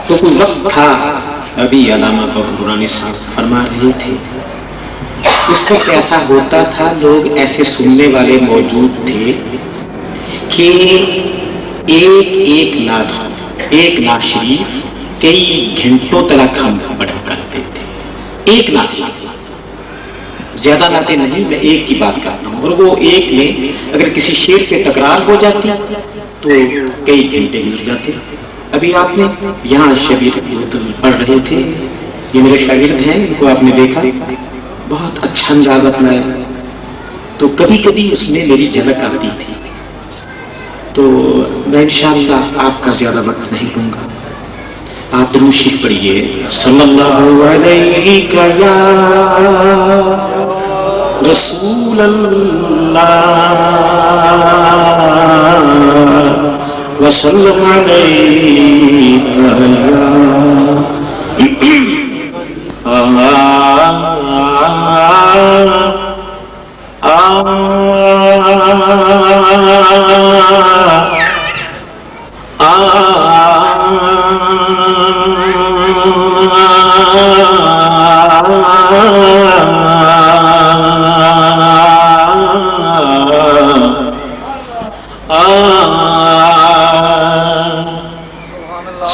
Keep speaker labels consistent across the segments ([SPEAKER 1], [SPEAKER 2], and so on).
[SPEAKER 1] تو کوئی وقت تھا، ابھی علامہ بابورانی صاحب فرما رہے تھے، اس وقت ایسا ہوتا تھا، لوگ ایسے سننے والے موجود تھے کہ ایک نعت شریف کئی گھنٹوں تک ہم پڑھا کرتے تھے. ایک نعت شریف، زیادہ نعتیں نہیں، میں ایک کی بات کرتا ہوں، اور وہ ایک میں اگر کسی شعر پہ تکرار ہو جاتی تو کئی گھنٹے گزر جاتے. ابھی آپ نے یہاں شبیر پڑھ رہے تھے، یہ میرے شاگرد ہیں، ان کو آپ نے دیکھا بہت اچھا انداز اپنایا، تو کبھی کبھی اس میں میری جھلک آتی تھی. تو میں انشاءاللہ آپ کا زیادہ وقت نہیں لوں گا. آپ درود شریف پڑھیے، صلی اللہ علیہ یا رسول اللہ وسلم علیہ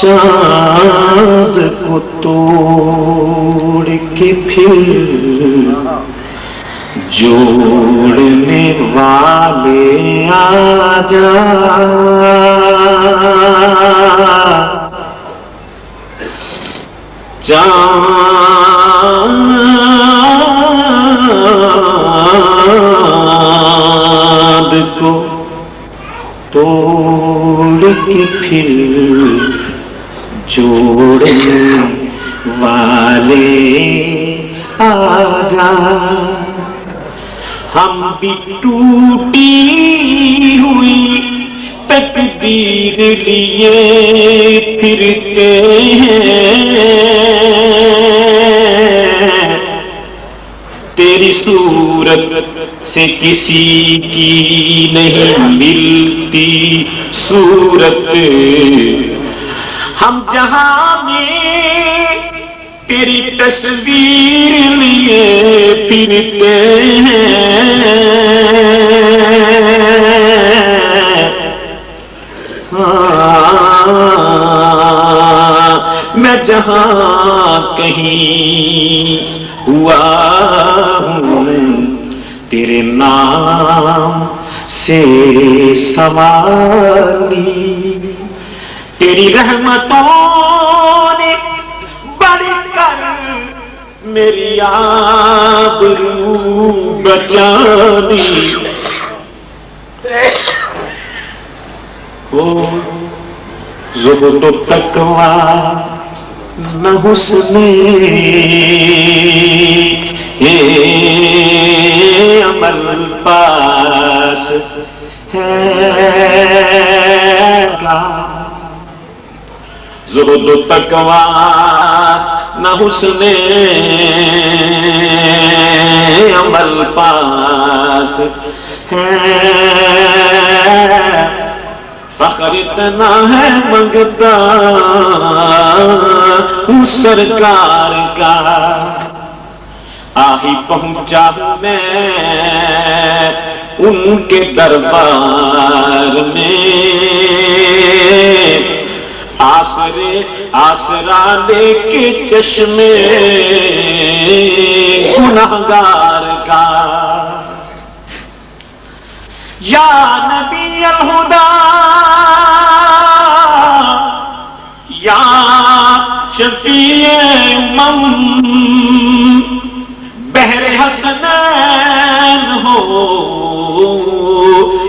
[SPEAKER 1] چاند کو توڑ کے پھر جوڑنے والے آجا، چاند کو توڑ کے پھر جوڑنے والے آجا، ہم بھی ٹوٹی ہوئی تقدیر لیے پھرتے ہیں، تیری صورت سے کسی کی نہیں ملتی صورت، ہم جہاں میں تیری تصویر لیے پھرتے ہیں، میں جہاں کہیں ہوا ہوں تیرے نام سے سوالی، تیری رحمتوں نے بڑھ کر میری آبرو بچا دی، او زہد و تقویٰ نہ حسن عمل پاس ہے گا، زہد و تقویٰ نہ حسن عمل پاس ہے، فخر اتنا ہے منگتا ہوں سرکار کا، آہی پہنچا میں ان کے دربار میں، آسرا لے کے چشمے گنہگار کا، یا نبی الہدا یا شفیع بحر حسنین ہو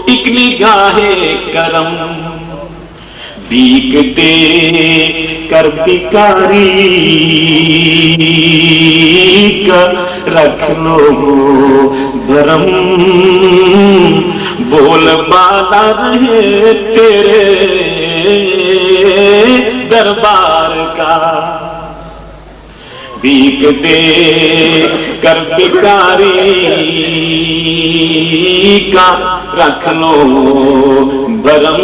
[SPEAKER 1] ایک نگاہ کرم، بھیک دے کر بھکاری کا رکھ لو بھرم، بول بالا رہے تیرے دربار کا، بھیک دے کر بھکاری کا رکھ لو بھرم،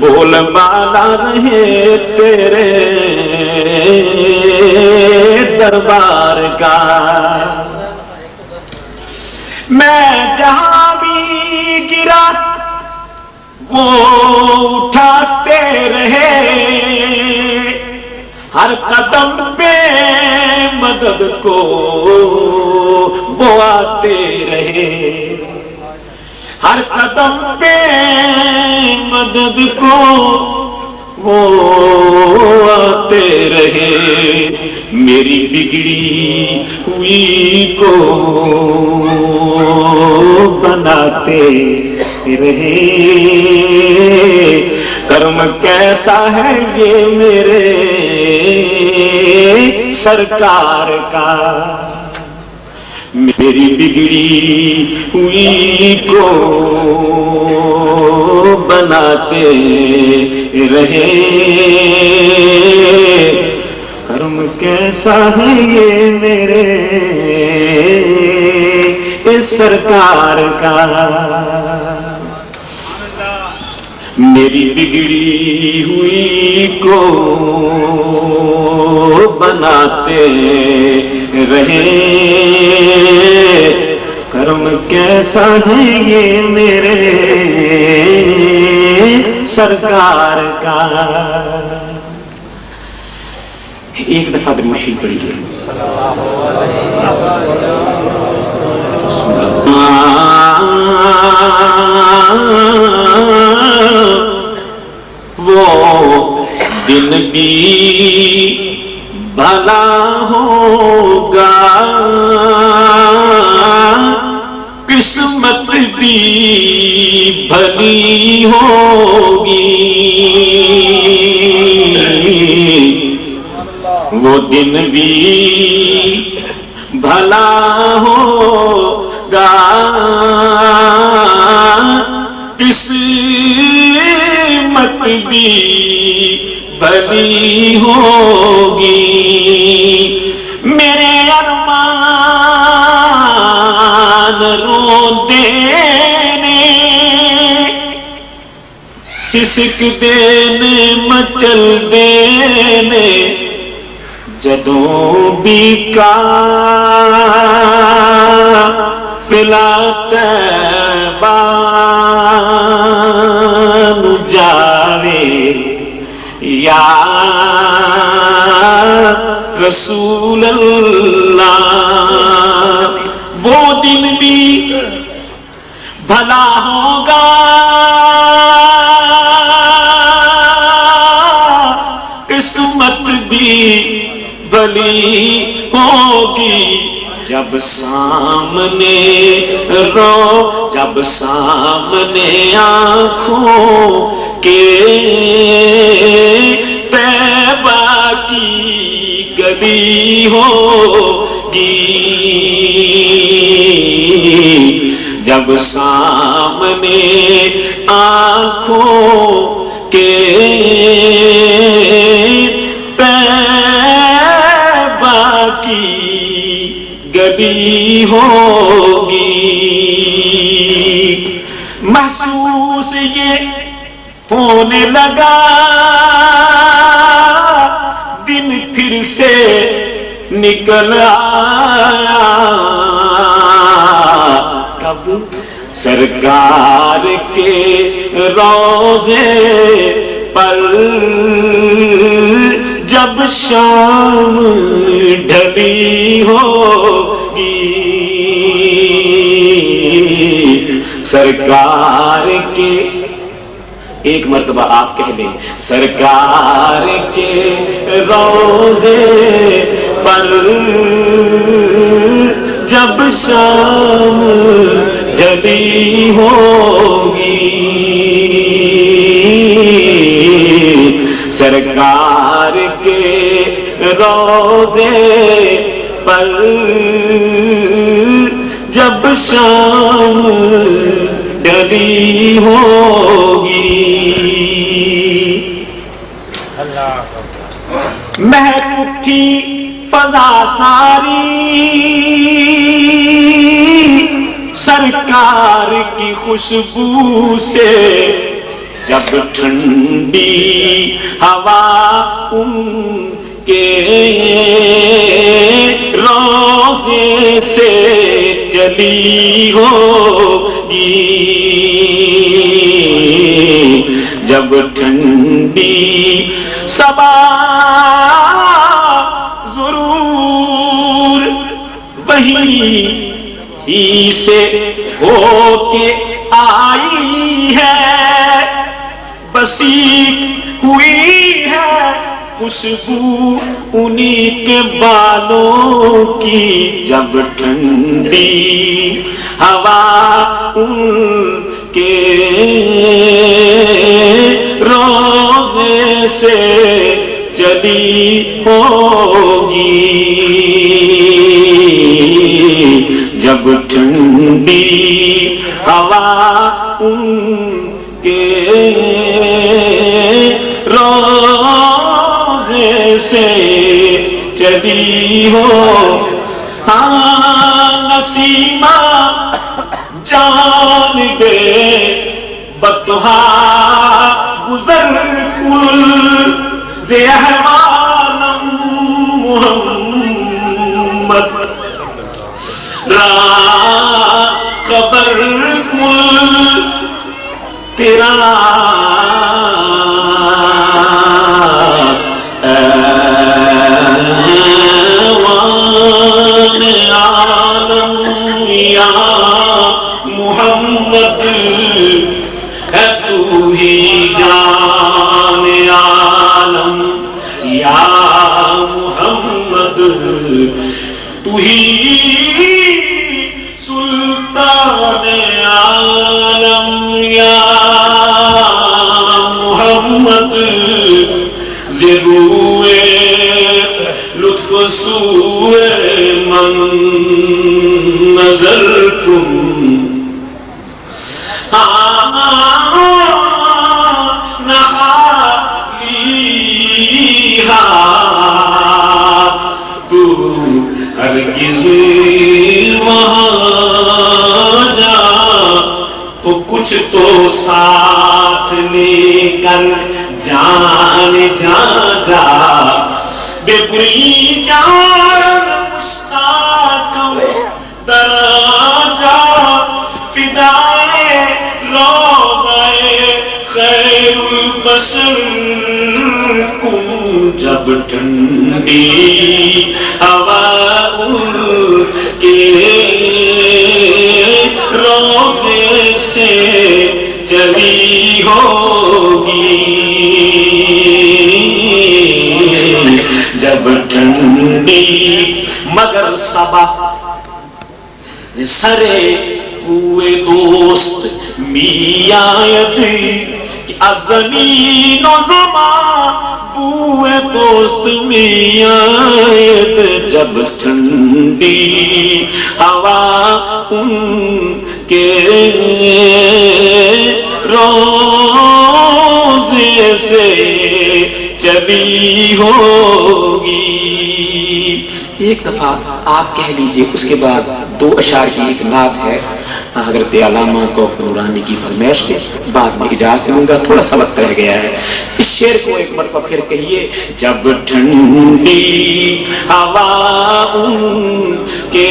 [SPEAKER 1] بول بالا رہے تیرے دربار کا، میں جہاں بھی گرا وہ اٹھاتے رہے، ہر قدم پہ مدد کو وہ آتے رہے، ہر قدم پہ مدد کو وہ آتے رہے، میری بگڑی ہوئی کو بناتے رہے، کرم کیسا ہے یہ میرے سرکار کا، میری بگڑی ہوئی کو بناتے رہے، کرم کیسا ہے یہ میرے اس سرکار کا، میری بگڑی ہوئی کو بناتے رہے، کرم کیسا ہے یہ میرے سرکار کا۔ ایک دفعہ دروشی پڑھیے، وہ دن بھی بھلا ہوگا، قسمت بھی بھلی ہوگی، وہ دن بھی بھلا ہوگا، قسمت بھی بھلی ہوگی، میرے ارمان روندے نے، سسک دینے مچل دینے، جدوں بھی قافلہ طیبہ نو جاوے، یا رسول اللہ، وہ دن بھی بھلا ہوگا، قسمت بھی بھلی ہوگی، جب سامنے جب سامنے آنکھوں کے طیبہ کی گلی ہوگی، جب سامنے آنکھوں کے طیبہ کی گلی ہوگی، محسوس یہ ہونے لگا دن پھر سے نکل آیا، کب سرکار کے روضے پر جب شام ڈھلی ہوگی، سرکار کے ایک مرتبہ آپ کہہ دیں، سرکار کے روضے پر جب شام ڈھلی ہوگی، سرکار کے روضے پر جب شام ڈھلی ہوگی، مہک اٹھی فضا ساری سرکار کی خوشبو سے، جب ٹھنڈی ہوا ان کے روضے سے چلی ہوگی، جب ٹھنڈی صبا ضرور وہی سے ہو کے آئی ہے، بسیط ہوئی ہے خوشبو انہی کے بالوں کی، جب ٹھنڈی ہوا ان کے روضے سے چلی ہوگی، جب ٹھنڈی ہوا ان کے روضے سے چلی ہو، ہاں نسیمہ جانب بطحا گزر کل زہوانم محمد را خبر کل تیرا ایوان عالم یا محمد ہے تو ہی جان عالم یا محمد، تو ہی سلطان عالم یا محمد، ضروے لطف سوئے من نظر کن، تو ہرگز وہاں جا تو کچھ تو ساتھ لے کر جان جا جا، بے بری جان مشتاقم درا جا، فدائے روضہ خیر البشر کن، جب ٹھنڈی ہوا ان کے روضے سے چلی ہوگی، جب ٹھنڈی مگر صبا سرے کوئے دوست می آید از زمین و زمان بوئے دوست می آید، جب ٹھنڈی ہوا ان کے روضے سے چلی ہوگی۔ ایک دفعہ آپ کہہ لیجئے، اس کے بعد 2 اشعار کی ایک نعت ہے حضرت علامہ کوثر نورانی کی فرمائش کے بعد میں اجازت دوں گا، تھوڑا سا وقت رہ گیا ہے۔ اس شعر کو ایک مرتبہ پھر کہیے، جب ٹھنڈی ہوا ان کے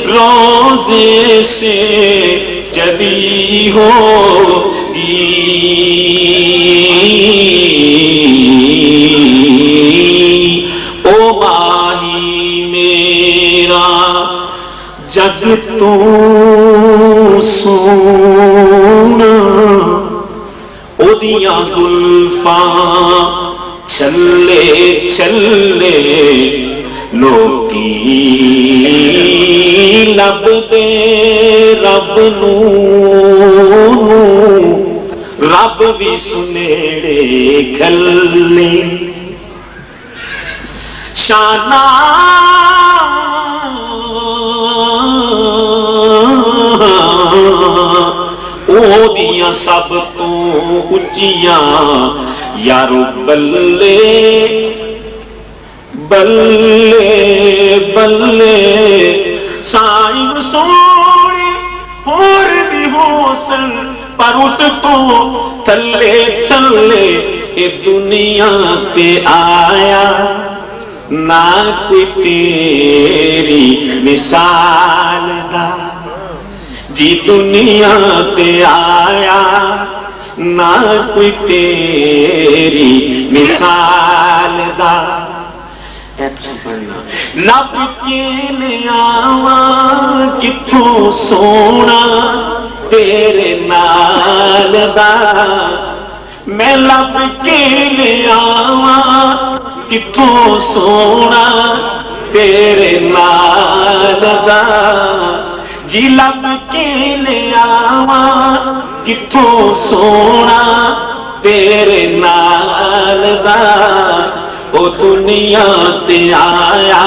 [SPEAKER 1] روضے سے چلی ہوگی، او ماہی میرا جگ تو سونا، او دیاں زلفاں چھلے چھلے لوکی لب دے رب نو، رب بھی سنیڑے کھلے شانہ او دیاں سب تو اچیاں یارو بلے بلے بلے سائن سوڑے اور بھی حسن پر اس تو تھلے تھلے اے دنیا تے آیا نہ کوئی تیری مثال دا جی دنیا تے آیا نہ کوئی تیری مثال دا لب کے لیاواں کتھوں سونا تیرے نال دا میں لب کے لیاواں کتھوں سونا تیرے نال دا جی لب کے لیاواں کتھوں سونا تیرے نال دا او دنیا تے آیا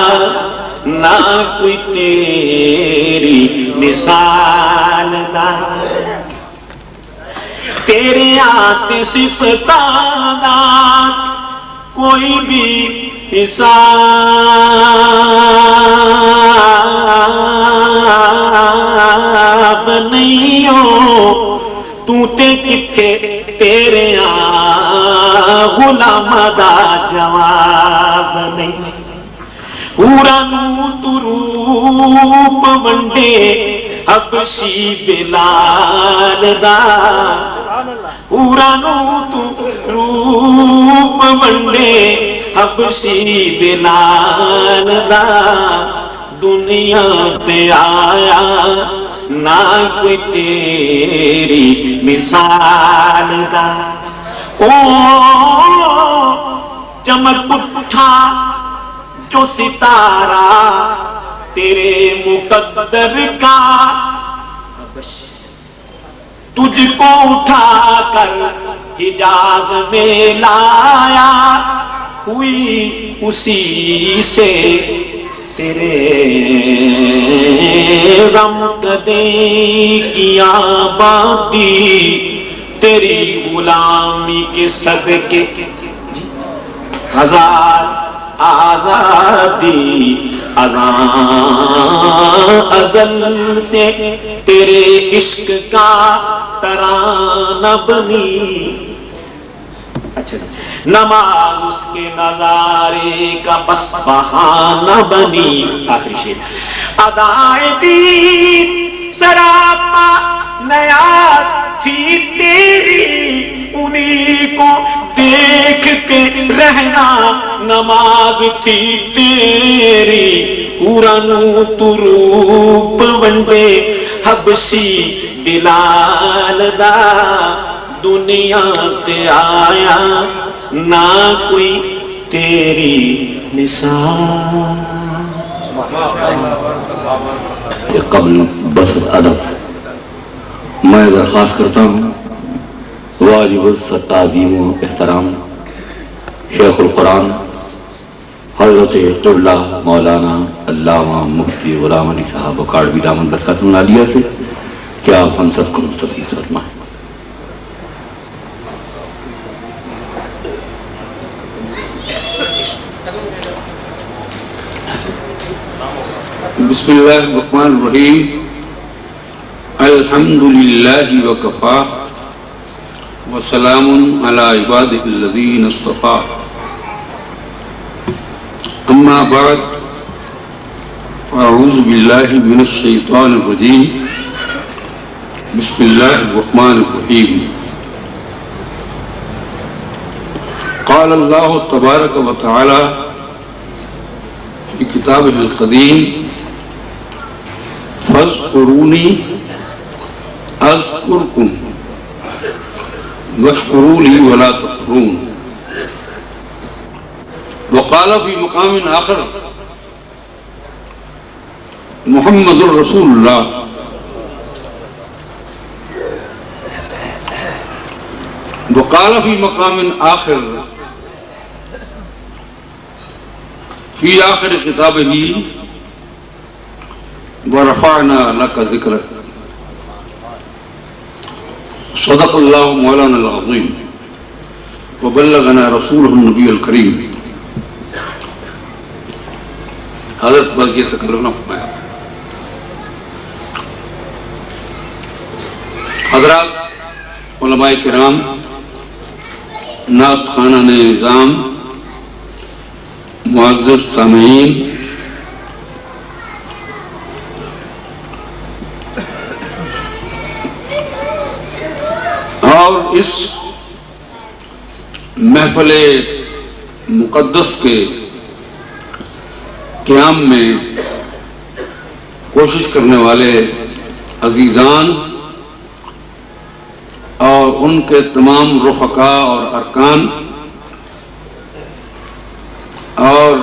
[SPEAKER 1] نہ کوئی تیری مثال دا تیرے آتے صفتاں دا کوئی بھی حساب نہیں ہو تو تے کتھے تیرے غلام دا جواب نہیں حورانو تو روپ ونڈے حبشی بلال دا حورانو تو روپ ونڈے حبشی بلال دا دنیا تے آیا نہ کوئی تیری مثال دا او چمک اٹھا جو ستارہ تیرے مقدر کا تجھ کو اٹھا کر حجاز میں لایا ہوئی اسی سے تیرے غم کدے کیا باتی تیری غلامی کے صدقے ہزار آزادی ازل سے تیرے عشق کا ترانہ بنی نماز اس کے نظارے کا بس بہانہ بنی آخری شعر ادائے دین سراپا نیا تھی تیری انہی کو دیکھ کے رہنا نماز تھی تیری قرآنو تو روپ ونڈے حبشی بلال دا دنیا تے آیا نہ کوئی تیری مثال
[SPEAKER 2] قبل بسط ادب میں درخواست کرتا ہوں واجب تعظیم و احترام شیخ القرآن حضرت قبلہ مولانا علامہ مفتی غلام علی صاحب اکاڑوی دامن برکاتہ العالیہ سے کہ آپ ہم سب کو مستفیض فرمائیں.
[SPEAKER 3] بسم اللہ الرحمن الرحیم الحمدللہ وکفا وسلام علی عبادہ الذین اصطفا اما بعد اعوذ باللہ من الشیطان الرجیم بسم اللہ الرحمن الرحیم قال اللہ تبارک و تعالی فی کتابہ القدیم فاذکرونی اذکرکم واشکروا لی ولا تکفرون. وقال فی مقام آخر محمد رسول اللہ وقال فی مقام آخر فی آخر کتابہ ورفعنا لك ذکرک. صدق اللہ مولانا العظیم وبلغنا رسولہ النبی الکریم. حضرت بلکہ تکلم نہ فرمایا. حضرات علماء کرام، نعت خانہ نظام، معزز سامعین، اور اس محفل مقدس کے قیام میں کوشش کرنے والے عزیزان اور ان کے تمام رفقا اور ارکان اور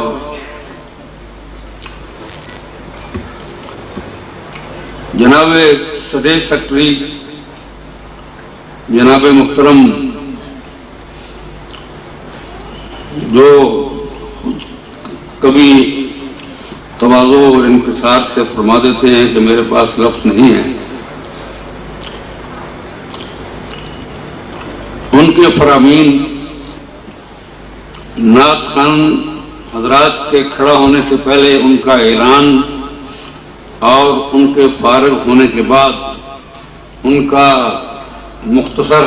[SPEAKER 3] جناب صدر سیکرٹری جناب محترم جو کبھی تواضع اور انکسار سے فرما دیتے ہیں کہ میرے پاس لفظ نہیں ہے، ان کے فرامین نعت خان حضرات کے کھڑا ہونے سے پہلے ان کا اعلان اور ان کے فارغ ہونے کے بعد ان کا مختصر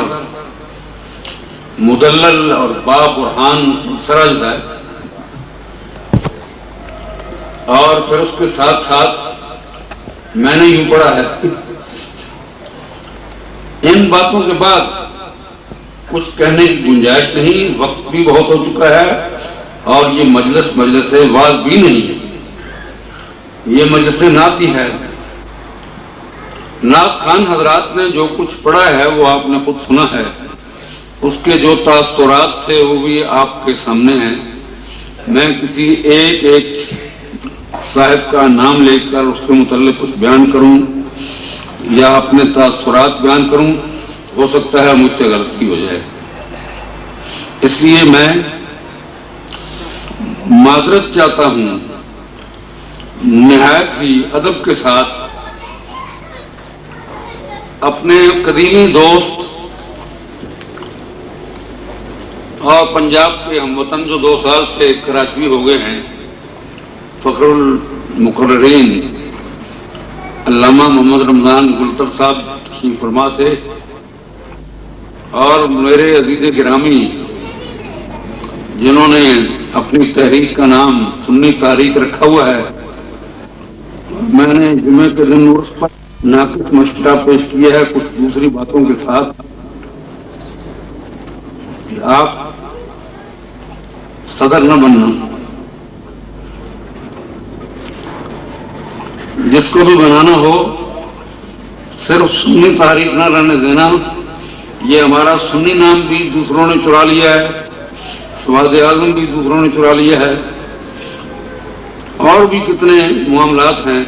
[SPEAKER 3] مدلل اور برہان سرج ہے، اور پھر اس کے ساتھ ساتھ میں نے یوں پڑھا ہے۔ ان باتوں کے بعد کچھ کہنے کی گنجائش نہیں، وقت بھی بہت ہو چکا ہے، اور یہ مجلس واعظ بھی نہیں ہے، یہ مجلس نعت ہی ہے۔ نعت خان حضرات نے جو کچھ پڑھا ہے وہ آپ نے خود سنا ہے، اس کے جو تاثرات تھے وہ بھی آپ کے سامنے ہیں۔ میں کسی ایک صاحب کا نام لے کر اس کے متعلق کچھ بیان کروں یا اپنے تاثرات بیان کروں، ہو سکتا ہے مجھ سے غلطی ہو جائے، اس لیے میں معذرت چاہتا ہوں۔ نہایت ہی ادب کے ساتھ اپنے قدیمی دوست اور پنجاب کے ہم وطن جو 2 سال سے کراچی ہو گئے ہیں، فخر المقررین علامہ محمد رمضان گلتر صاحب تشریف فرما تھے، اور میرے عزیز گرامی جنہوں نے اپنی تحریک کا نام سنی تحریک رکھا ہوا ہے، میں نے جمعے کے دن اس پر ناقص مشورہ پیش کیا ہے کچھ دوسری باتوں کے ساتھ کہ آپ صدر نہ بننا، جس کو بھی بنانا ہو صرف سنی تحریک نہ رہنے دینا۔ یہ ہمارا سنی نام بھی دوسروں نے چرا لیا ہے، سواد اعظم بھی دوسروں نے چرا لیا ہے، اور بھی کتنے معاملات ہیں،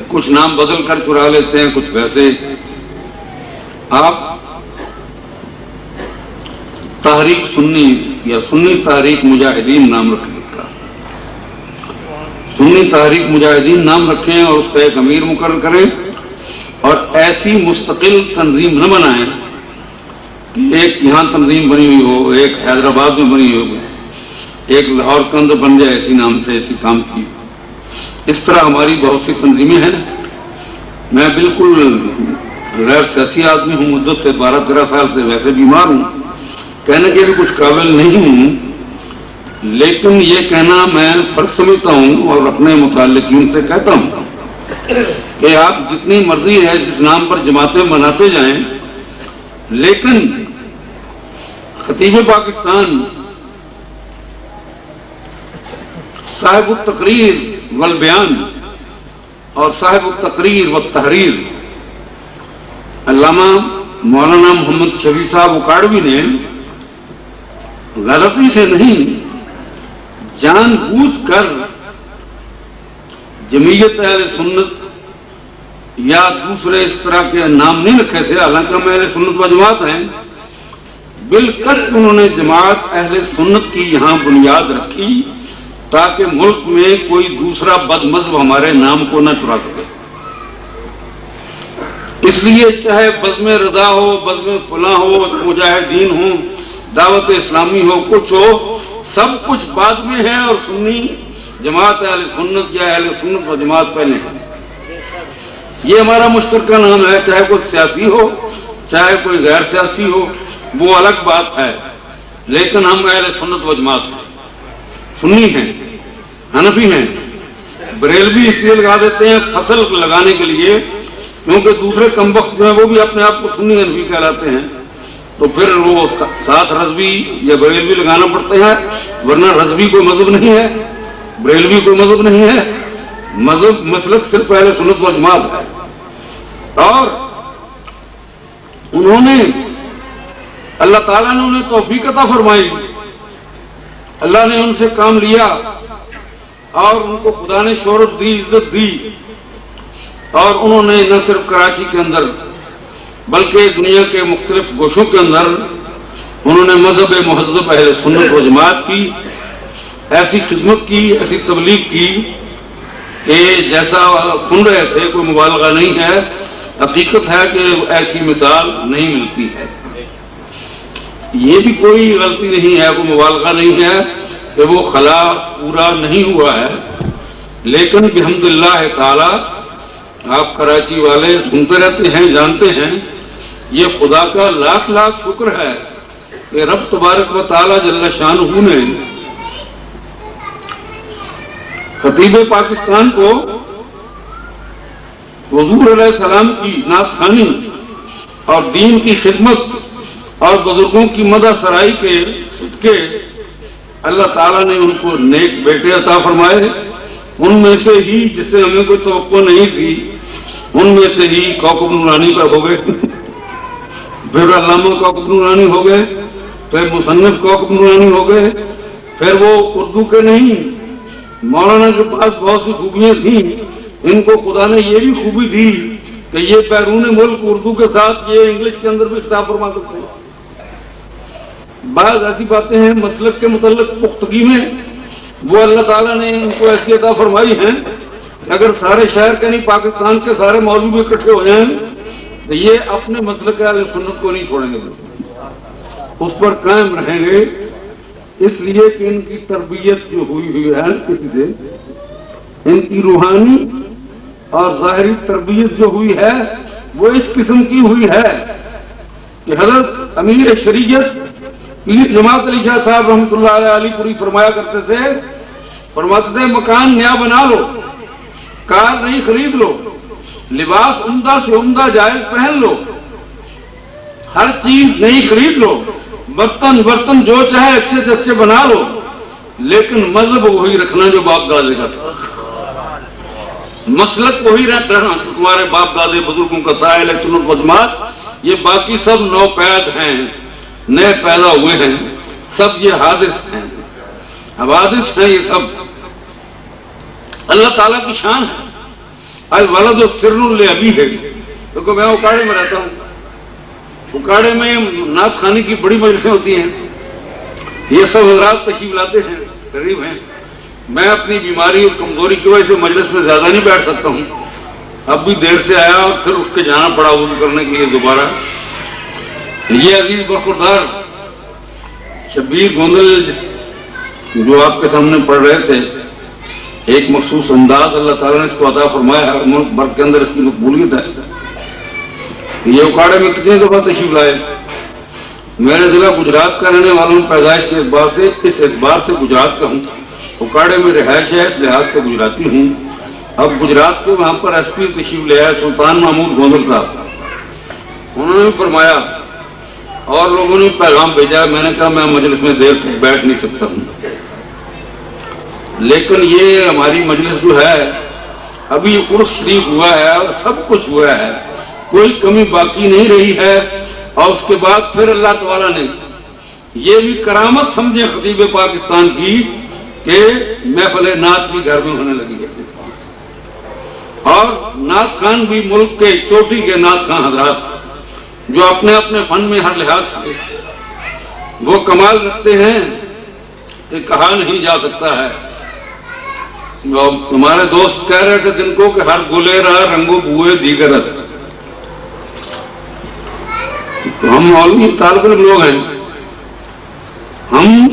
[SPEAKER 3] کچھ نام بدل کر چرا لیتے ہیں، کچھ ویسے۔ آپ تحریک سنی یا سنی تحریک مجاہدین نام رکھیں کا، سنی تحریک مجاہدین نام رکھیں اور اس کا ایک امیر مقرر کریں، اور ایسی مستقل تنظیم نہ بنائیں کہ ایک یہاں تنظیم بنی ہوئی ہو، ایک حیدرآباد میں بنی ہوئی ہو، ایک لاہور کے اندر بن جائے اسی نام سے اسی کام کی۔ اس طرح ہماری بہت سی تنظیمیں ہیں۔ میں بالکل غیر سیاسی آدمی ہوں، مدت سے 12-13 سال سے ویسے بیمار ہوں، کہنے کے بھی کچھ قابل نہیں ہوں، لیکن یہ کہنا میں فرض سمجھتا ہوں اور اپنے متعلقین سے کہتا ہوں کہ آپ جتنی مرضی ہے جس نام پر جماعتیں بناتے جائیں، لیکن خطیب پاکستان صاحب التقریر والبیان اور صاحب التقریر والتحریر علامہ مولانا محمد شفیع صاحب اکاڑوی نے غلطی سے نہیں، جان بوجھ کر جمعیت اہل سنت یا دوسرے اس طرح کے نام نہیں رکھے تھے، حالانکہ ہم اہل سنت و جماعت ہیں، بالقصد انہوں نے جماعت اہل سنت کی یہاں بنیاد رکھی تاکہ ملک میں کوئی دوسرا بد مذہب ہمارے نام کو نہ چرا سکے۔ اس لیے چاہے بزم رضا ہو، بزم فلاں ہو، مجاہدین ہو، دعوت اسلامی ہو، کچھ ہو، سب کچھ بعد میں ہے، اور سنی جماعت اہل سنت یا اہل سنت و جماعت پہلے ہے۔ یہ ہمارا مشترکہ نام ہے، چاہے کوئی سیاسی ہو، چاہے کوئی غیر سیاسی ہو وہ الگ بات ہے، لیکن ہم اہل سنت و جماعت ہیں، سنی ہیں، حنفی ہیں۔ بریلوی اس لیے لگا دیتے ہیں فصل لگانے کے لیے کیونکہ دوسرے کمبخت جو ہیں وہ بھی اپنے آپ کو سنی حنفی کہلاتے ہیں، تو پھر وہ ساتھ رضوی یا بریلوی لگانا پڑتے ہیں، ورنہ رضوی کوئی مذہب نہیں ہے، بریلوی کوئی مذہب نہیں ہے، مذہب مسلک صرف اہل سنت و جماعت ہے۔ اور انہوں نے اللہ تعالیٰ نے انہیں توفیق عطا فرمائی، اللہ نے ان سے کام لیا اور ان کو خدا نے شہرت دی، عزت دی، اور انہوں نے نہ صرف کراچی کے اندر بلکہ دنیا کے مختلف گوشوں کے اندر انہوں نے مذہب مہذب اہل سنت و جماعت کی ایسی خدمت کی، ایسی تبلیغ کی کہ جیسا سن رہے تھے، کوئی مبالغہ نہیں ہے، حقیقت ہے کہ ایسی مثال نہیں ملتی ہے۔ یہ بھی کوئی غلطی نہیں ہے، کوئی مبالغہ نہیں ہے کہ وہ خلا پورا نہیں ہوا ہے، لیکن بحمدللہ تعالی آپ کراچی والے سنتے رہتے ہیں، جانتے ہیں، یہ خدا کا لاکھ لاکھ شکر ہے کہ رب تبارک و تعالی جل شانہ نے خطیب پاکستان کو حضور علیہ السلام کی نعت خوانی اور دین کی خدمت اور بزرگوں کی مدح سرائی کے صدقے اللہ تعالیٰ نے ان کو نیک بیٹے عطا فرمائے، ان میں سے ہی جس سے ہمیں کوئی توقع نہیں تھی، ان میں سے ہی کوکب نورانی پر ہو گئے، پھر علامہ کوکب نورانی ہو گئے، پھر مصنف کوکب نورانی ہو گئے، پھر وہ اردو کے نہیں، مولانا کے پاس بہت سی خوبیاں تھیں، ان کو خدا نے یہ بھی خوبی دی کہ یہ بیرون ملک اردو کے ساتھ یہ انگلش کے اندر بھی خطاب فرما سکتے ہیں۔ بعض ایسی باتیں ہیں مسلک کے متعلق پختگی میں وہ اللہ تعالیٰ نے ان کو ایسی عطا فرمائی ہیں کہ اگر سارے شہر کے نہیں پاکستان کے سارے مولوی بھی اکٹھے ہو جائیں تو یہ اپنے مسلک اہل سنت کو نہیں چھوڑیں گے، اس پر قائم رہیں گے، اس لیے کہ ان کی تربیت جو ہوئی ہے کسی سے، ان کی روحانی اور ظاہری تربیت جو ہوئی ہے وہ اس قسم کی ہوئی ہے کہ حضرت امیر شریعت پیر جماعت علی شاہ صاحب رحمۃ اللہ علیہ علی پوری فرمایا کرتے تھے، فرماتے تھے مکان نیا بنا لو، کار نہیں خرید لو، لباس عمدہ سے عمدہ جائز پہن لو، ہر چیز نہیں خرید لو، برتن جو چاہے اچھے سے اچھے بنا لو، لیکن مذہب وہی رکھنا جو باپ دادے کا تھا، مسلک وہی رکھنا تمہارے باپ دادے بزرگوں کا تھا، اہل سنت و جماعت، یہ باقی سب نوپید ہیں، نئے پیدا ہوئے ہیں، سب یہ حادث ہیں، حوادث ہیں، یہ سب اللہ تعالیٰ کی شان ہے۔ الولد سر لابیہ ہے، کیونکہ میں اکاڑے میں رہتا ہوں، اکاڑے میں نعت خوانی کی بڑی مجلسیں ہوتی ہیں، یہ سب حضرات تشریف لاتے ہیں، قریب ہیں، میں اپنی بیماری اور کمزوری کی وجہ سے مجلس میں زیادہ نہیں بیٹھ سکتا ہوں، اب بھی دیر سے آیا اور پھر اٹھ کے جانا پڑا وضو کرنے کے لیے دوبارہ۔ یہ عزیز برخوردار شبیر گوندل جو آپ کے سامنے پڑھ رہے تھے، ایک مخصوص انداز اللہ تعالیٰ نے اس کو عطا فرمایا ہے، ملک بھر کے اندر اس کی مقبولیت ہے۔ یہ اکاڑے میں کتنی دفعہ تشریف لائے، میرے ضلع گجرات کا رہنے والوں پیدائش کے اعتبار سے، اس اعتبار سے گجرات کا ہوں، اکاڑے میں رہائش ہے، اس لحاظ سے گجراتی ہوں۔ اب گجرات کے وہاں پر ایس پی تشریف لے آئے سلطان محمود گوندل صاحب، انہوں نے بھی فرمایا اور لوگوں نے پیغام بھیجا، میں نے کہا میں مجلس میں دیر تک بیٹھ نہیں سکتا ہوں، لیکن یہ ہماری مجلس جو ہے ابھی عرس شریف ہوا ہے اور سب کچھ ہوا ہے، کوئی کمی باقی نہیں رہی ہے، اور اس کے بعد پھر اللہ تعالیٰ نے یہ بھی کرامت سمجھے خطیب پاکستان کی کہ محفل نعت بھی گھر میں ہونے لگی ہے، اور نعت خان بھی ملک کے چوٹی کے نعت خان حضرات جو اپنے اپنے فن میں ہر لحاظ سے وہ کمال رکھتے ہیں کہ کہا نہیں جا سکتا ہے۔ تمہارے دوست کہہ رہے تھے دن کو کہ ہر گلے رہا رنگو بوئے دیگر است، تو ہم مولوی طالب علم لوگ ہیں، ہم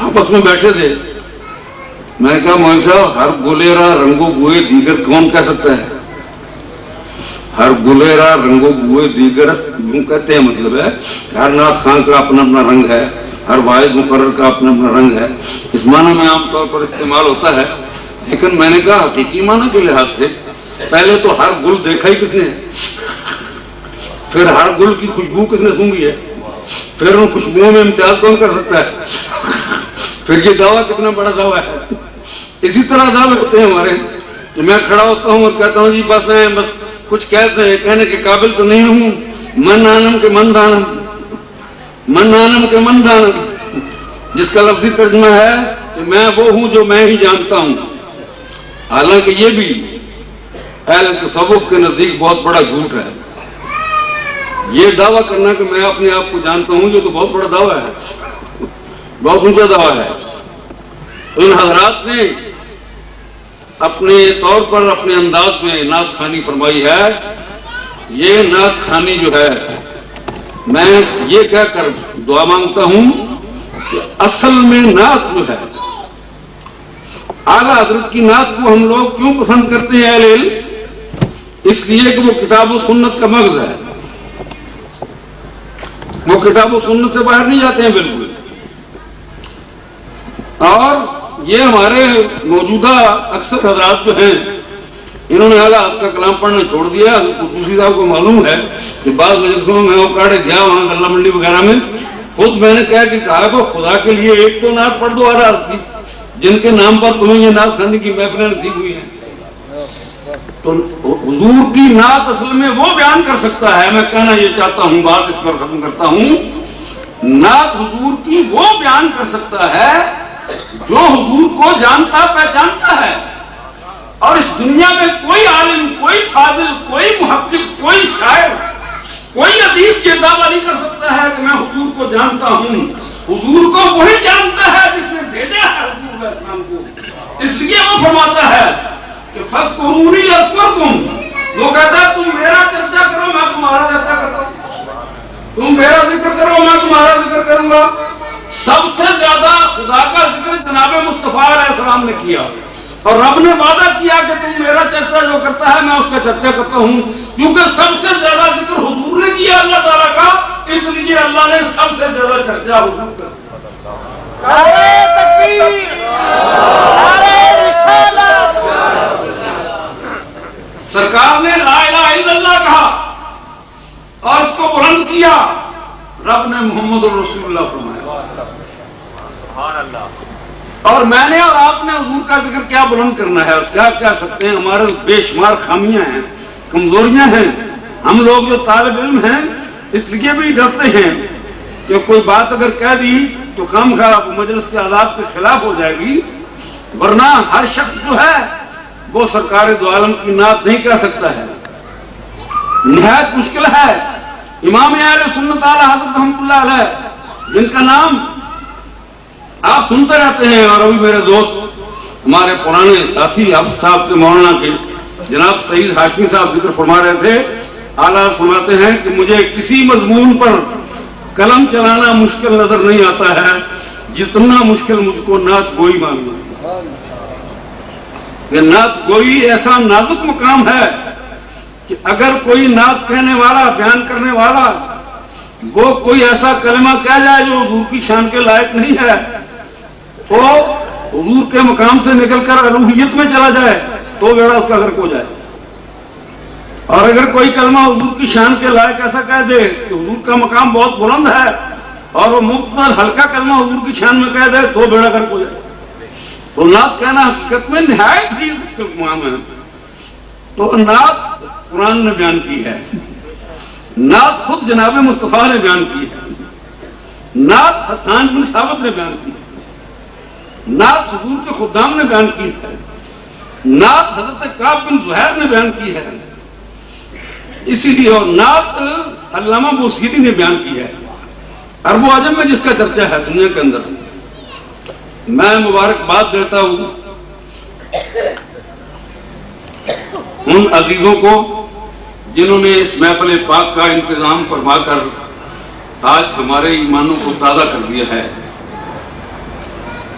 [SPEAKER 3] آپس میں بیٹھے تھے، میں نے کہا مولوی صاحب ہر گلے رہا رنگو بوئے دیگر کون کہہ سکتا ہے؟ ہر گلیرا رنگو گوئے دیگر یوں کہتے ہیں، مطلب ہے ہر نعت خان کا اپنا اپنا رنگ ہے، ہر واحد مقرر کا اپنا اپنا رنگ ہے، اس معنی میں عام طور پر استعمال ہوتا ہے۔ لیکن میں نے کہا حقیقی معنی کے لحاظ سے پہلے تو ہر گل دیکھا ہی کس نے، پھر ہر گل کی خوشبو کس نے سونگھی ہے، پھر ان خوشبوؤں میں امتیاز کون کر سکتا ہے، پھر یہ دعویٰ کتنا بڑا دعویٰ ہے۔ اسی طرح دعوے ہوتے ہیں ہمارے کہ میں کھڑا ہوتا ہوں اور کہتا ہوں جی بس میں بس کچھ کہتے ہیں، کہنے کے قابل تو نہیں ہوں، من آنم کے من دانم، من آنم کے من دانم، جس کا لفظی ترجمہ ہے کہ میں وہ ہوں جو میں ہی جانتا ہوں۔ حالانکہ یہ بھی اہل تصوف کے نزدیک بہت بڑا جھوٹ ہے۔ یہ دعویٰ کرنا کہ میں اپنے آپ کو جانتا ہوں، یہ تو بہت بڑا دعویٰ ہے، بہت اونچا دعویٰ ہے۔ ان حضرات نے اپنے طور پر اپنے انداز میں نعت خوانی فرمائی ہے۔ یہ نعت خوانی جو ہے، میں یہ کہہ کر دعا مانگتا ہوں کہ اصل میں نعت جو ہے، اعلیٰ حضرت کی نعت کو ہم لوگ کیوں پسند کرتے ہیں اہل علم؟ اس لیے کہ وہ کتاب و سنت کا مغز ہے، وہ کتاب و سنت سے باہر نہیں جاتے ہیں بالکل۔ اور یہ ہمارے موجودہ اکثر حضرات جو ہیں، انہوں نے اعلیٰ حضرت کا کلام پڑھنا چھوڑ دیا۔ دوسری صاحب کو معلوم ہے کہ بعض مجلسوں میں وہ کاڑے گیا وہاں گلہ منڈی وغیرہ میں، خود میں نے کہا کہ کہا خدا کے لیے ایک تو نعت پڑھ دو اعلیٰ حضرت کی، جن کے نام پر تمہیں یہ نعت خوانی کی محفلیں نصیب ہوئی ہیں۔ تو حضور کی نعت اصل میں وہ بیان کر سکتا ہے، میں کہنا یہ چاہتا ہوں، بات اس پر ختم کرتا ہوں، نعت حضور کی وہ بیان کر سکتا ہے جو حضور کو جانتا پہچانتا ہے۔ اور اس دنیا میں کوئی عالم، کوئی فاضل، کوئی محقق، کوئی شاعر، کوئی ادیب یہ دعویٰ نہیں کر سکتا ہے کہ میں حضور کو جانتا ہوں۔ حضور کو وہی جانتا ہے جس نے بھیجا ہے حضور علیہ السلام کو۔ اس لیے وہ فرماتا ہے کہ فَاذْكُرُونِي أَذْكُرْكُمْ، وہ کہتا ہے تم میرا چرچا کرو میں تمہارا چرچا کرتا ہوں، تم میرا ذکر کرو میں تمہارا ذکر کروں گا۔ سب سے زیادہ خدا کا ذکر جناب مصطفیٰ علیہ السلام نے کیا، اور رب نے وعدہ کیا کہ تم میرا چرچا جو کرتا ہے میں اس کا چرچا کرتا ہوں۔ کیونکہ سب سے زیادہ ذکر حضور نے کیا اللہ تعالیٰ کا، اس لیے اللہ نے سب سے زیادہ چرچا حضور کا۔
[SPEAKER 4] نعرہ تکبیر، نعرہ رسالت۔
[SPEAKER 3] سرکار نے لا الہ الا اللہ کہا اور اس کو بلند کیا، رب نے محمد رسول اللہ فرمایا۔ اور میں نے اور آپ نے حضور کا ذکر کیا بلند کرنا ہے اور کیا کہہ سکتے ہیں؟ ہمارے بے شمار خامیاں ہیں، کمزوریاں ہیں۔ ہم لوگ جو طالب علم ہیں اس لیے بھی ڈرتے ہیں کہ کوئی بات اگر کہہ دی تو خام خواہ مجلس کے آداب کے خلاف ہو جائے گی، ورنہ ہر شخص جو ہے وہ سرکار دو عالم کی نعت نہیں کہہ سکتا ہے، نہایت مشکل ہے۔ امام اہل سنت اعلیٰ حضرت رحمۃ اللہ علیہ، جن کا نام آپ سنتے رہتے ہیں، اور ابھی میرے دوست ہمارے پرانے ساتھی حافظ صاحب کے مولانا کے جناب سعید ہاشمی صاحب ذکر فرما رہے تھے، اعلیٰ فرماتے ہیں کہ مجھے کسی مضمون پر قلم چلانا مشکل نظر نہیں آتا ہے جتنا مشکل مجھ کو نعت گوئی ماننا۔ یہ نعت گوئی ایسا نازک مقام ہے کہ اگر کوئی نعت کہنے والا، بیان کرنے والا، وہ کوئی ایسا کلمہ کہہ جائے جو حضور کی شان کے لائق نہیں ہے، تو حضور کے مقام سے نکل کر الوہیت میں چلا جائے تو بیڑا اس کا غرق ہو جائے۔ اور اگر کوئی کلمہ حضور کی شان کے لائق ایسا کہہ دے کہ حضور کا مقام بہت بلند ہے اور وہ مختصر ہلکا کلمہ حضور کی شان میں کہہ دے تو بیڑا غرق ہو جائے۔ تو نعت کہنا حقیقت میں نہایت ہی مقام ہے۔ تو نعت قرآن نے بیان کی ہے، نعت خود جناب مصطفیٰ نے بیان کی ہے، نعت حسان بن ثابت نے بیان کی ہے، نعت حضور کے خدام نے بیان کی ہے، نعت حضرت کعب بن زہیر نے بیان کی ہے، اسی لیے اور نعت علامہ بوسیری نے بیان کی ہے، عرب و عجم میں جس کا چرچا ہے دنیا کے اندر۔ میں مبارکباد دیتا ہوں ان عزیزوں کو جنہوں نے اس محفل پاک کا انتظام فرما کر آج ہمارے ایمانوں کو تازہ کر دیا ہے۔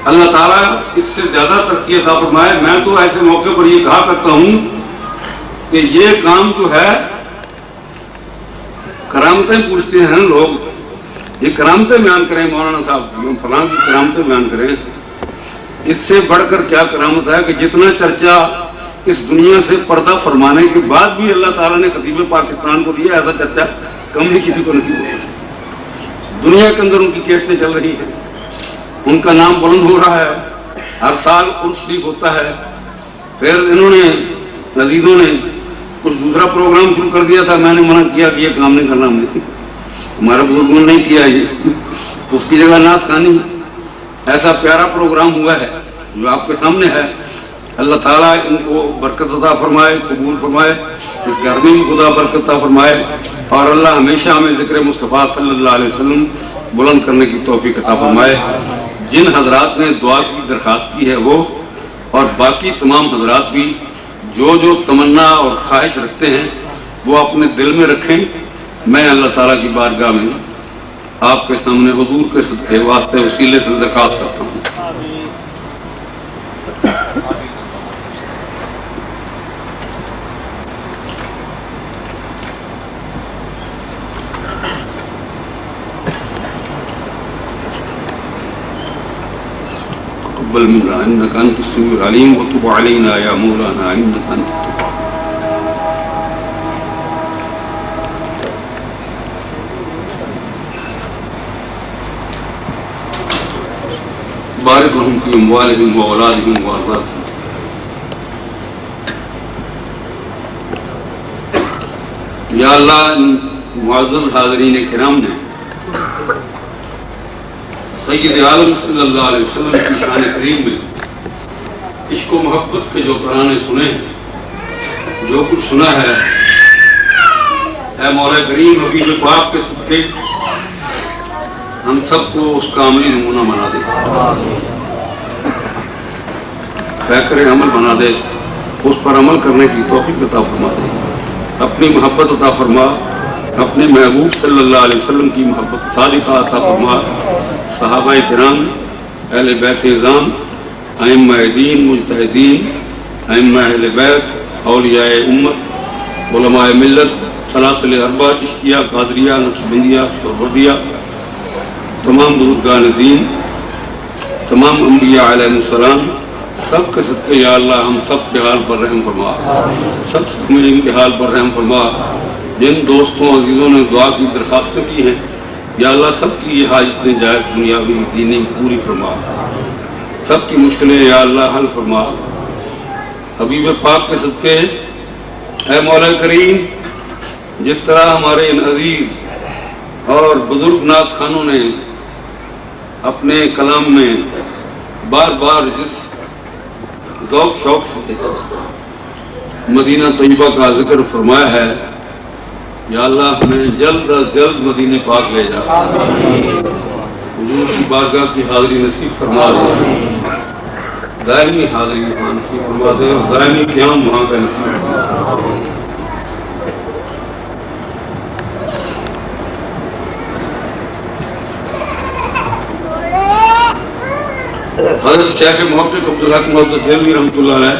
[SPEAKER 3] اللہ تعالیٰ اس سے زیادہ ترقی عطا فرمائے۔ میں تو ایسے موقع پر یہ کہا کرتا ہوں کہ یہ کام جو ہے کرامتیں پوچھتے ہیں لوگ، یہ کرامتیں بیان کریں مولانا صاحب فلاں کی کرامتیں بیان کریں، اس سے بڑھ کر کیا کرامت ہے کہ جتنا چرچا اس دنیا سے پردہ فرمانے کے بعد بھی اللہ تعالیٰ نے خطیب پاکستان کو دیا، ایسا چرچا کم نہیں کسی کو نصیب ہوا۔ دنیا کے اندر ان کی کیسٹیں چل رہی ہیں، ان کا نام بلند ہو رہا ہے، ہر سال عرس شریف ہوتا ہے۔ پھر انہوں نے عزیزوں نے کچھ دوسرا پروگرام شروع کر دیا تھا، میں نے منع کیا کہ یہ کام نہیں کرنا، ہمارے بزرگوں نے نہیں کیا، یہ اس کی جگہ نعت خوانی ایسا پیارا پروگرام ہوا ہے جو آپ کے سامنے ہے۔ اللہ تعالیٰ ان کو برکت عطا فرمائے، قبول فرمائے، اس گھر میں بھی خدا برکت عطا فرمائے، اور اللہ ہمیشہ ہمیں ذکر مصطفیٰ صلی اللہ علیہ وسلم بلند کرنے کی توفیق عطا فرمائے۔ جن حضرات نے دعا کی درخواست کی ہے وہ، اور باقی تمام حضرات بھی جو جو تمنا اور خواہش رکھتے ہیں وہ اپنے دل میں رکھیں۔ میں اللہ تعالیٰ کی بارگاہ میں آپ کے سامنے حضور کے صدقے واسطے وسیلے سے درخواست کرتا ہوں۔ تقبل منا انك انت السميع العليم وتب علينا يا مولانا انك انت التواب۔ بارك لهم في اموالهم واولادهم وارزاقهم۔ یا اللہ معزز حاضرین کرام نے سید عالم صلی اللہ علیہ وسلم کی شان کریم میں عشق و محبت کے جو ترانے سنے ہیں، جو کچھ سنا ہے، اے مولا کریم حبیب پاک کے صدقے ہم سب کو اس کا عملی نمونہ بنا دے، پیکر عمل بنا دے، اس پر عمل کرنے کی توفیق عطا فرما دے، اپنی محبت عطا فرما، اپنے محبوب صلی اللہ علیہ وسلم کی محبت صادقہ عطا فرما، صحابہ کرام، اہل بیت اعظام، ائمہ دین، مجتہدین، ائمہ اہل بیت، اولیاء امت، علماء ملت، سلاسل اربعہ، چشتیہ، قادریہ، نقشبندیہ، سہروردیہ، تمام بزرگان دین، تمام انبیاء علیہ السلام، سب کے صدقے یا اللہ ہم سب کے حال پر رحم فرما، سب سامعین کے حال پر رحم فرما۔ جن دوستوں عزیزوں نے دعا کی درخواستیں کی ہیں یا اللہ سب کی یہ حاجتیں جائز دنیاوی دینی پوری فرما، سب کی مشکلیں یا اللہ حل فرما۔ حبیب پاک کے صدقے اے مولا کریم، جس طرح ہمارے ان عزیز اور بزرگ نعت خوانوں نے اپنے کلام میں بار بار جس ذوق شوق سے مدینہ طیبہ کا ذکر فرمایا ہے، یا اللہ ہمیں جلد از جلد مدینہ پاک لے جا، حضور کی بارگاہ کی حاضری نصیب فرما دے، دائمی حاضری وہاں نصیب فرما دے، اور دائمی قیام وہاں کا نصیب فرما دے۔ حضرت شیخ محقق عبدالحق محمد دہلوی رحمۃ اللہ علیہ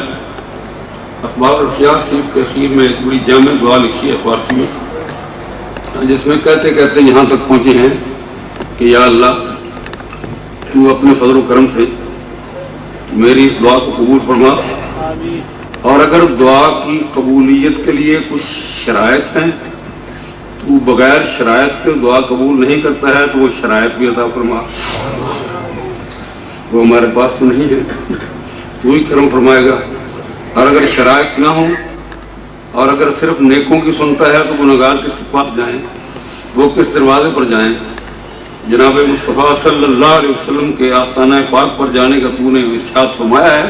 [SPEAKER 3] اخبار الفیاض شریف کے اخیر میں ایک بڑی جامع دعا لکھی ہے فارسی میں، جس میں کہتے کہتے یہاں تک پہنچے ہیں کہ یا اللہ تو اپنے فضل و کرم سے میری اس دعا کو قبول فرما، اور اگر دعا کی قبولیت کے لیے کچھ شرائط ہیں تو بغیر شرائط کے دعا قبول نہیں کرتا ہے تو وہ شرائط بھی عطا فرما، وہ ہمارے پاس تو نہیں ہے، تو ہی کرم فرمائے گا۔ اور اگر شرائط نہ ہوں اور اگر صرف نیکوں کی سنتا ہے تو گنہگار کس کے پاس جائیں، وہ کس دروازے پر جائیں؟ جناب مصطفیٰ صلی اللہ علیہ وسلم کے آستانہ پاک پر جانے کا تو نے ارشاد فرمایا ہے،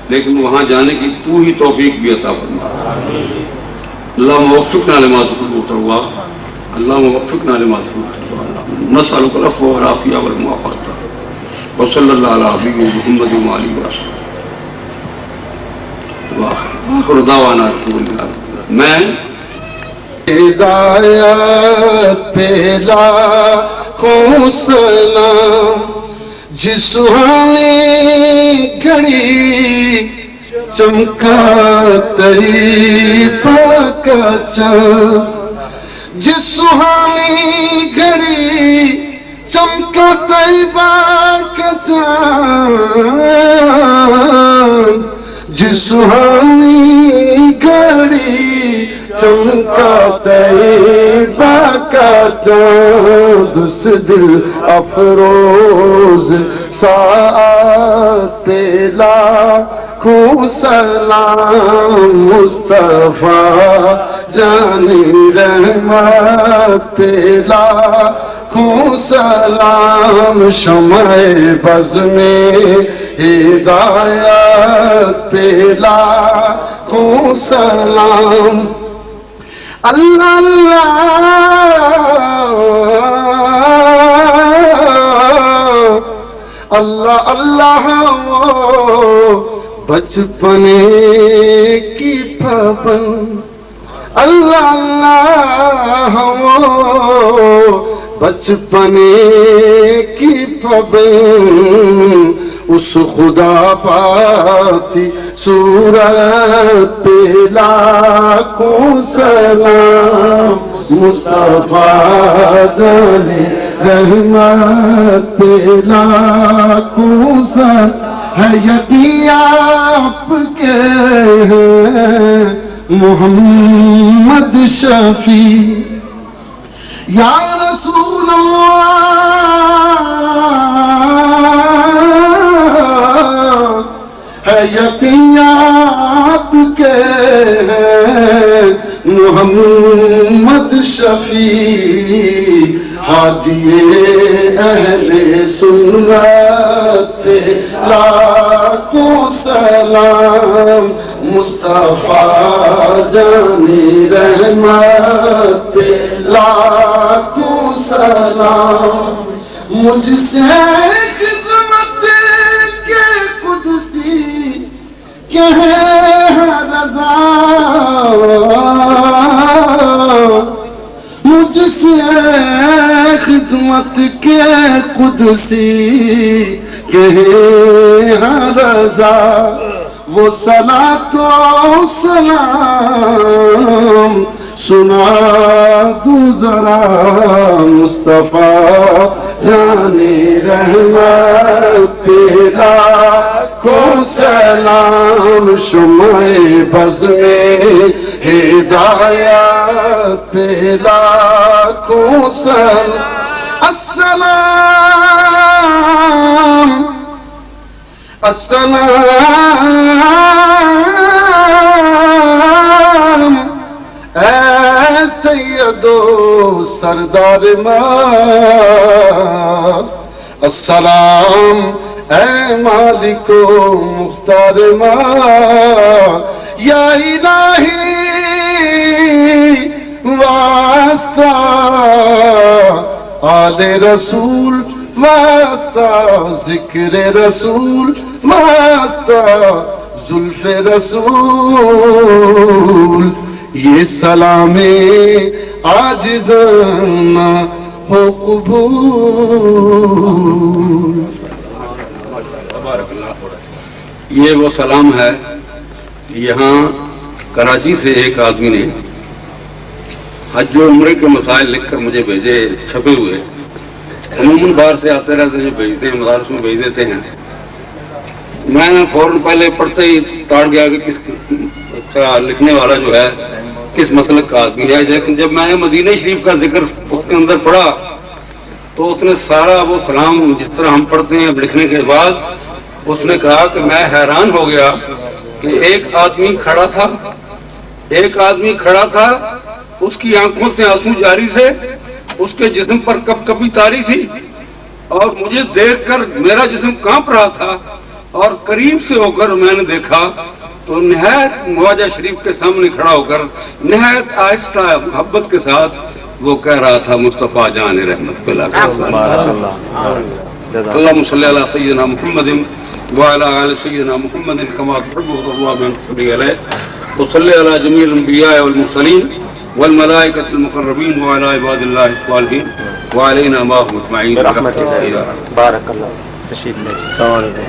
[SPEAKER 3] لیکن وہاں جانے کی تو ہی توفیق بھی عطا فرما۔ اللہم وفقنا لما تحب وترضى، اللہم وفقنا لما تحب وترضى، نسألک العفو والعافیہ والمعافاۃ، وصلی اللہ علی حبیبہ محمد وآلہ وصحبہ، وآخر دعوانا الحمدللہ۔ میں
[SPEAKER 5] ہدایت پہ لاکھوں سلام، جس سہانی گھڑی چمکا طیبہ کا چاند، جس سہانی گھڑی چمکا طیبہ کا چاند، جس سہانی گھڑی چمکا طیبہ کا چاند، اس دل افروز ساعت پہ لاکھوں سلام، مصطفیٰ جانی رحمت پہ لاکھوں سلام، شمع بز میں ہدایت پہ لاکھوں سلام۔ اللہ اللہ اللہ اللہ بچپنے کی پابند، اللہ اللہ بچپنے کی پابند، اس خدا پاتی صورت پہ لاکھوں سلام، مصطفیٰ جانے رحمت پہ لاکھوں سلام، ہے یقین آپ کے ہیں محمد شفیع، یا رسول اللہ، ہے یقین آپ کے ہیں محمد شفیع، ہادی اہل سنت پہ لاکھوں سلام، مصطفیٰ جانی رحمت پہ لاکھوں سلام، مجھ سے خدمت کے قدسی کہے رضا، مجھ سے خدمت کے قدسی کہے رضا، وہ صلاۃ و سلام سنا دوں ذرا، مصطفیٰ جانے رحمت پہ لاکھوں سلام، شمع بز میں ہدایت پہ لاکھوں سلام، السلام السلام اے سید و سردار ماں، السلام اے مالک و مختار ماں، یا الہی واسطہ آل رسول، واسطہ ذکر رسول، واسطہ زلف رسول، یہ سلام عاجزانہ ہو قبول۔
[SPEAKER 3] یہ وہ سلام ہے، یہاں کراچی سے ایک آدمی نے حج و عمرے کے مسائل لکھ کر مجھے بھیجے، چھپے ہوئے، عموماً باہر سے آتے رہتے ہیں، بھیجتے ہیں، مدارس میں بھیج دیتے ہیں۔ میں نے فوراً پہلے پڑھتے ہی تاڑ گیا کہ کس لکھنے والا جو ہے کس مسلک کا آدمی ہے، لیکن جب میں نے مدینہ شریف کا ذکر اس کے اندر پڑھا تو اس نے سارا وہ سلام جس طرح ہم پڑھتے ہیں لکھنے کے بعد، اس نے کہا کہ میں حیران ہو گیا کہ ایک آدمی کھڑا تھا، اس کی آنکھوں سے آنسو جاری تھے، اس کے جسم پر کپ کپی تاری تھی، اور مجھے دیکھ کر میرا جسم کانپ رہا تھا، اور قریب سے ہو کر میں نے دیکھا تو نہایت مواجہ شریف کے سامنے کھڑا ہو کر نہایت آہستہ محبت کے ساتھ وہ کہہ رہا تھا، مصطفیٰ جان رحمت پہ لاکھوں سلام، اللہم صلی علی سیدنا محمد وعلی آل سیدنا محمد کما تحب وترضى بأن تصلي عليه وصلی علی جمیع الانبیاء والمرسلین والملائکۃ المقربین وعلی عباد اللہ الصالحین وعلینا معهم اجمعین برحمتک یا بارک اللہ۔ تشریف لے، السلام علیکم۔